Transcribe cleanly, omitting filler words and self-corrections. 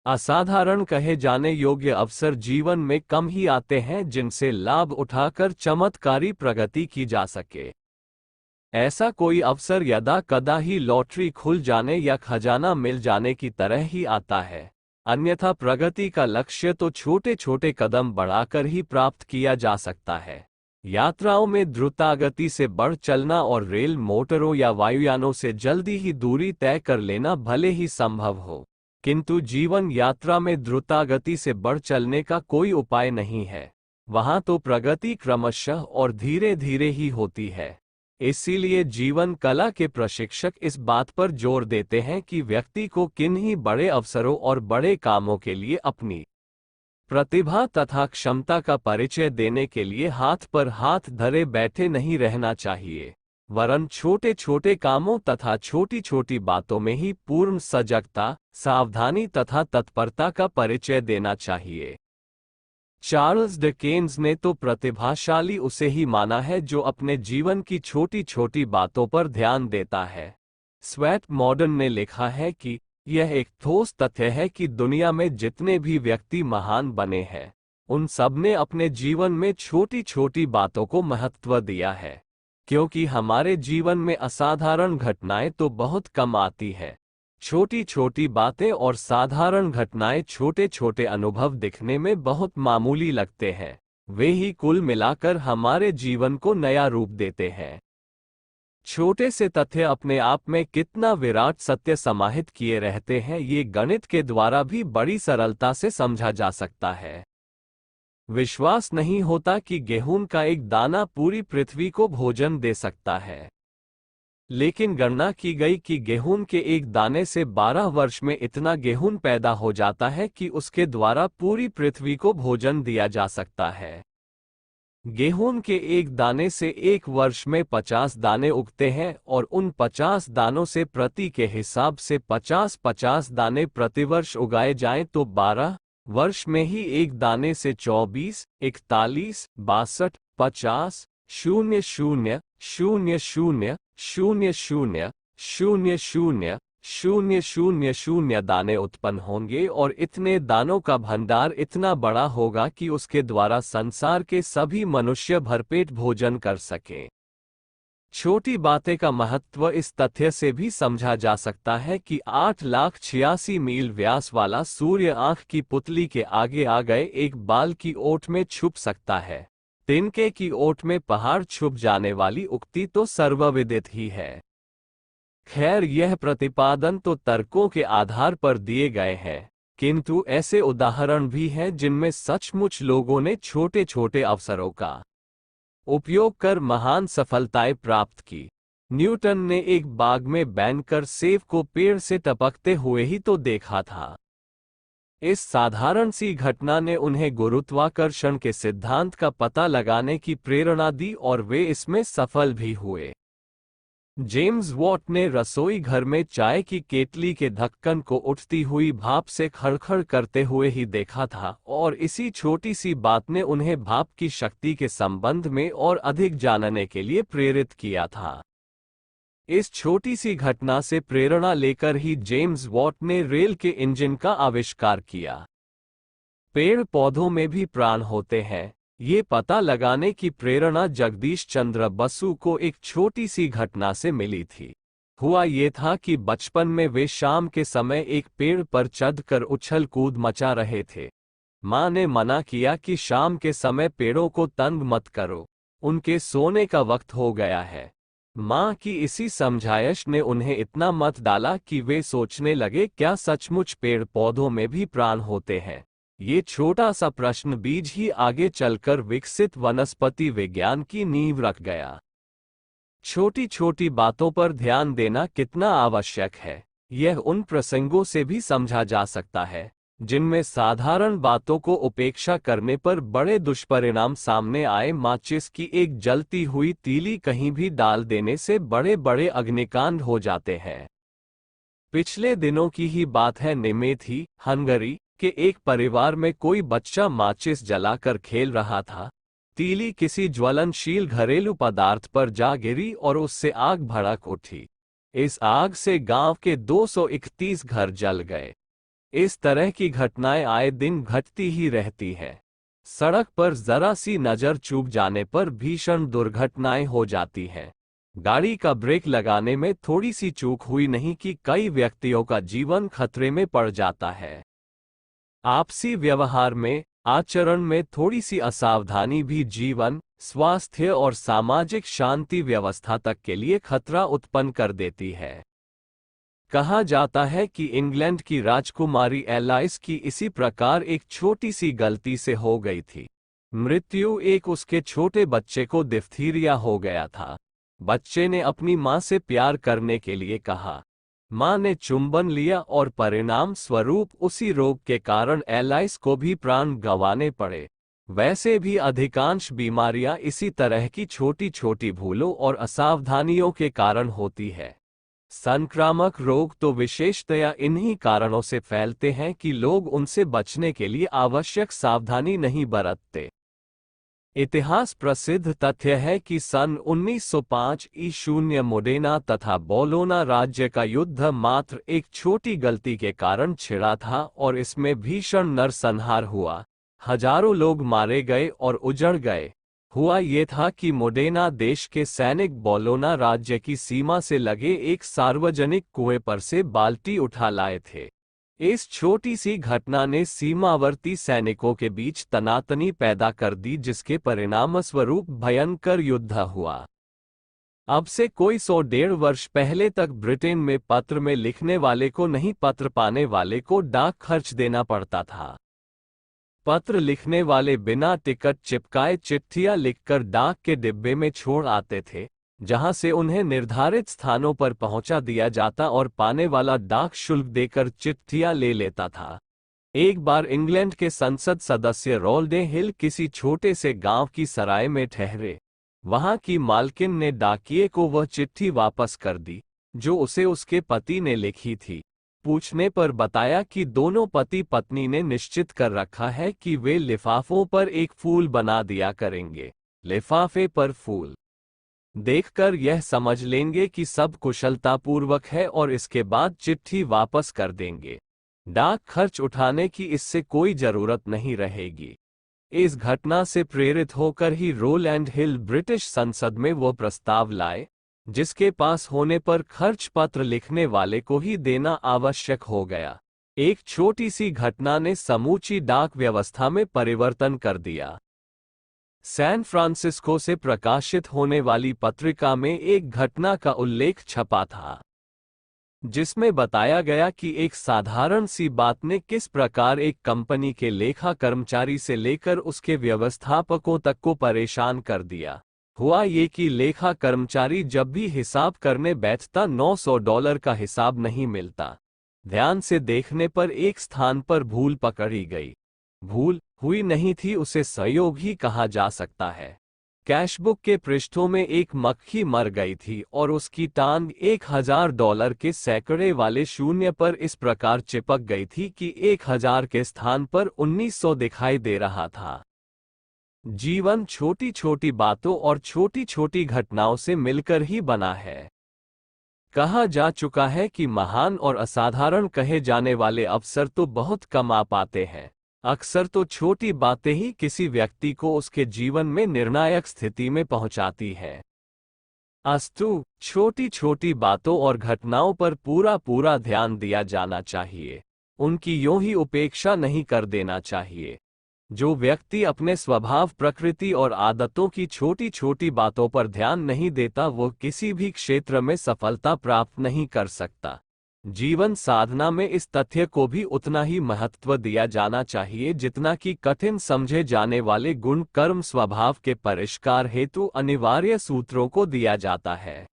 असाधारण कहे जाने योग्य अवसर जीवन में कम ही आते हैं जिनसे लाभ उठाकर चमत्कारी प्रगति की जा सके। ऐसा कोई अवसर यदा कदा ही लॉटरी खुल जाने या खजाना मिल जाने की तरह ही आता है। अन्यथा प्रगति का लक्ष्य तो छोटे छोटे कदम बढ़ाकर ही प्राप्त किया जा सकता है। यात्राओं में द्रुतगति से बढ़ चलना और रेल, मोटरों या वायुयानों से जल्दी ही दूरी तय कर लेना भले ही संभव हो, किंतु जीवन यात्रा में द्रुतगति से बढ़ चलने का कोई उपाय नहीं है। वहां तो प्रगति क्रमशः और धीरे धीरे ही होती है। इसीलिए जीवन कला के प्रशिक्षक इस बात पर जोर देते हैं कि व्यक्ति को किन्हीं बड़े अवसरों और बड़े कामों के लिए अपनी प्रतिभा तथा क्षमता का परिचय देने के लिए हाथ पर हाथ धरे बैठे नहीं रहना चाहिए, वरन छोटे छोटे कामों तथा छोटी छोटी बातों में ही पूर्ण सजगता, सावधानी तथा तत्परता का परिचय देना चाहिए। चार्ल्स डिकेंस ने तो प्रतिभाशाली उसे ही माना है जो अपने जीवन की छोटी छोटी बातों पर ध्यान देता है। स्वेट मॉडर्न ने लिखा है कि यह एक ठोस तथ्य है कि दुनिया में जितने भी व्यक्ति महान बने हैं, उन सब ने अपने जीवन में छोटी छोटी बातों को महत्व दिया है, क्योंकि हमारे जीवन में असाधारण घटनाएं तो बहुत कम आती है। छोटी छोटी बातें और साधारण घटनाएं छोटे छोटे अनुभव दिखने में बहुत मामूली लगते हैं, वे ही कुल मिलाकर हमारे जीवन को नया रूप देते हैं। छोटे से तथ्य अपने आप में कितना विराट सत्य समाहित किए रहते हैं, ये गणित के द्वारा भी बड़ी सरलता से समझा जा सकता है। विश्वास नहीं होता कि गेहूं का एक दाना पूरी पृथ्वी को भोजन दे सकता है, लेकिन गणना की गई कि गेहूं के एक दाने से 12 वर्ष में इतना गेहूं पैदा हो जाता है कि उसके द्वारा पूरी पृथ्वी को भोजन दिया जा सकता है। गेहूं के एक दाने से एक वर्ष में 50 दाने उगते हैं और उन 50 दानों से प्रति के हिसाब से 50-50 दाने प्रतिवर्ष उगाए जाएं तो 12 वर्ष में ही एक दाने से 24, 41, 62, 50, 0 0 0 0 0 0 0 0 0 0 0 दाने उत्पन्न होंगे और इतने दानों का भंडार इतना बड़ा होगा कि उसके द्वारा संसार के सभी मनुष्य भरपेट भोजन कर सकें। छोटी बातें का महत्व इस तथ्य से भी समझा जा सकता है कि 8,86,000 मील व्यास वाला सूर्य आंख की पुतली के आगे आ गए एक बाल की ओट में छुप सकता है। तिनके की ओट में पहाड़ छुप जाने वाली उक्ति तो सर्वविदित ही है। खैर, यह प्रतिपादन तो तर्कों के आधार पर दिए गए हैं, किंतु ऐसे उदाहरण भी हैं जिनमें सचमुच लोगों ने छोटे छोटे अवसरों का उपयोग कर महान सफलताएं प्राप्त की। न्यूटन ने एक बाग में बैठकर सेब को पेड़ से टपकते हुए ही तो देखा था। इस साधारण सी घटना ने उन्हें गुरुत्वाकर्षण के सिद्धांत का पता लगाने की प्रेरणा दी और वे इसमें सफल भी हुए। जेम्स वॉट ने रसोई घर में चाय की केतली के ढक्कन को उठती हुई भाप से खड़खड़ करते हुए ही देखा था और इसी छोटी सी बात ने उन्हें भाप की शक्ति के संबंध में और अधिक जानने के लिए प्रेरित किया था। इस छोटी सी घटना से प्रेरणा लेकर ही जेम्स वॉट ने रेल के इंजन का आविष्कार किया। पेड़ पौधों में भी प्राण होते हैं, ये पता लगाने की प्रेरणा जगदीश चंद्र बसु को एक छोटी सी घटना से मिली थी। हुआ ये था कि बचपन में वे शाम के समय एक पेड़ पर चढ़कर उछल कूद मचा रहे थे। माँ ने मना किया कि शाम के समय पेड़ों को तंग मत करो, उनके सोने का वक्त हो गया है। माँ की इसी समझाइश ने उन्हें इतना मत डाला कि वे सोचने लगे, क्या सचमुच पेड़ पौधों में भी प्राण होते हैं? ये छोटा सा प्रश्न बीज ही आगे चलकर विकसित वनस्पति विज्ञान की नींव रख गया। छोटी छोटी बातों पर ध्यान देना कितना आवश्यक है, यह उन प्रसंगों से भी समझा जा सकता है जिनमें साधारण बातों को उपेक्षा करने पर बड़े दुष्परिणाम सामने आए। माचिस की एक जलती हुई तीली कहीं भी डाल देने से बड़े बड़े अग्निकांड हो जाते हैं। पिछले दिनों की ही बात है, निमेथी, हंगरी के एक परिवार में कोई बच्चा माचिस जलाकर खेल रहा था। तीली किसी ज्वलनशील घरेलू पदार्थ पर जा गिरी और उससे आग भड़क उठी। इस आग से गांव के 231 घर जल गए। इस तरह की घटनाएं आए दिन घटती ही रहती हैं। सड़क पर जरा सी नजर चूक जाने पर भीषण दुर्घटनाएं हो जाती हैं। गाड़ी का ब्रेक लगाने में थोड़ी सी चूक हुई नहीं कि कई व्यक्तियों का जीवन खतरे में पड़ जाता है। आपसी व्यवहार में, आचरण में थोड़ी सी असावधानी भी जीवन, स्वास्थ्य और सामाजिक शांति व्यवस्था तक के लिए खतरा उत्पन्न कर देती है। कहा जाता है कि इंग्लैंड की राजकुमारी एलाइस की इसी प्रकार एक छोटी सी गलती से हो गई थी। मृत्यु एक उसके छोटे बच्चे को डिप्थीरिया हो गया था। बच्चे ने अपनी मां से प्यार करने के लिए कहा। मां ने चुंबन लिया और परिणाम स्वरूप उसी रोग के कारण एलाइस को भी प्राण गंवाने पड़े। वैसे भी अधिकांश बीमारियां इसी तरह की छोटी छोटी भूलों और असावधानियों के कारण होती है। संक्रामक रोग तो विशेषतया इन्हीं कारणों से फैलते हैं कि लोग उनसे बचने के लिए आवश्यक सावधानी नहीं बरतते। इतिहास प्रसिद्ध तथ्य है कि सन 1905 ईशून्य मोडेना तथा बोलोना राज्य का युद्ध मात्र एक छोटी गलती के कारण छिड़ा था और इसमें भीषण नरसंहार हुआ। हजारों लोग मारे गए और उजड़ गए। हुआ ये था कि मोडेना देश के सैनिक बोलोना राज्य की सीमा से लगे एक सार्वजनिक कुएं पर से बाल्टी उठा लाए थे। इस छोटी सी घटना ने सीमावर्ती सैनिकों के बीच तनातनी पैदा कर दी, जिसके परिणामस्वरूप भयंकर युद्ध हुआ। अब से कोई 100-150 वर्ष पहले तक ब्रिटेन में पत्र में लिखने वाले को नहीं, पत्र पाने वाले को डाक खर्च देना पड़ता था। पत्र लिखने वाले बिना टिकट चिपकाए चिट्ठियां लिखकर डाक के डिब्बे में छोड़ आते थे, जहां से उन्हें निर्धारित स्थानों पर पहुंचा दिया जाता और पाने वाला डाक शुल्क देकर चिट्ठियां ले लेता था। एक बार इंग्लैंड के संसद सदस्य रोल्डे हिल किसी छोटे से गांव की सराय में ठहरे। वहां की मालकिन ने डाकिये को वह चिट्ठी वापस कर दी जो उसे उसके पति ने लिखी थी। पूछने पर बताया कि दोनों पति पत्नी ने निश्चित कर रखा है कि वे लिफाफों पर एक फूल बना दिया करेंगे। लिफाफे पर फूल देखकर यह समझ लेंगे कि सब कुशलतापूर्वक है और इसके बाद चिट्ठी वापस कर देंगे। डाक खर्च उठाने की इससे कोई जरूरत नहीं रहेगी। इस घटना से प्रेरित होकर ही रोलैंड हिल ब्रिटिश संसद में वो प्रस्ताव लाए, जिसके पास होने पर खर्च पत्र लिखने वाले को ही देना आवश्यक हो गया। एक छोटी सी घटना ने समूची डाक व्यवस्था में परिवर्तन कर दिया। सैन फ्रांसिस्को से प्रकाशित होने वाली पत्रिका में एक घटना का उल्लेख छपा था, जिसमें बताया गया कि एक साधारण सी बात ने किस प्रकार एक कंपनी के लेखा कर्मचारी से लेकर उसके व्यवस्थापकों तक को परेशान कर दिया। हुआ ये कि लेखा कर्मचारी जब भी हिसाब करने बैठता $900 का हिसाब नहीं मिलता। ध्यान से देखने पर एक स्थान पर भूल पकड़ी गई। भूल हुई नहीं थी, उसे संयोग ही कहा जा सकता है। कैशबुक के पृष्ठों में एक मक्खी मर गई थी और उसकी टांग $1000 के सैकड़े वाले शून्य पर इस प्रकार चिपक गई थी कि 1000 के स्थान पर 1900 दिखाई दे रहा था। जीवन छोटी छोटी बातों और छोटी छोटी घटनाओं से मिलकर ही बना है। कहा जा चुका है कि महान और असाधारण कहे जाने वाले अवसर तो बहुत कम आ पाते हैं। अक्सर तो छोटी बातें ही किसी व्यक्ति को उसके जीवन में निर्णायक स्थिति में पहुंचाती है। अस्तु, छोटी छोटी बातों और घटनाओं पर पूरा पूरा ध्यान दिया जाना चाहिए। उनकी यूं ही उपेक्षा नहीं कर देना चाहिए। जो व्यक्ति अपने स्वभाव, प्रकृति और आदतों की छोटी छोटी बातों पर ध्यान नहीं देता, वो किसी भी क्षेत्र में सफलता प्राप्त नहीं कर सकता। जीवन साधना में इस तथ्य को भी उतना ही महत्व दिया जाना चाहिए जितना कि कठिन समझे जाने वाले गुण, कर्म, स्वभाव के परिष्कार हेतु अनिवार्य सूत्रों को दिया जाता है।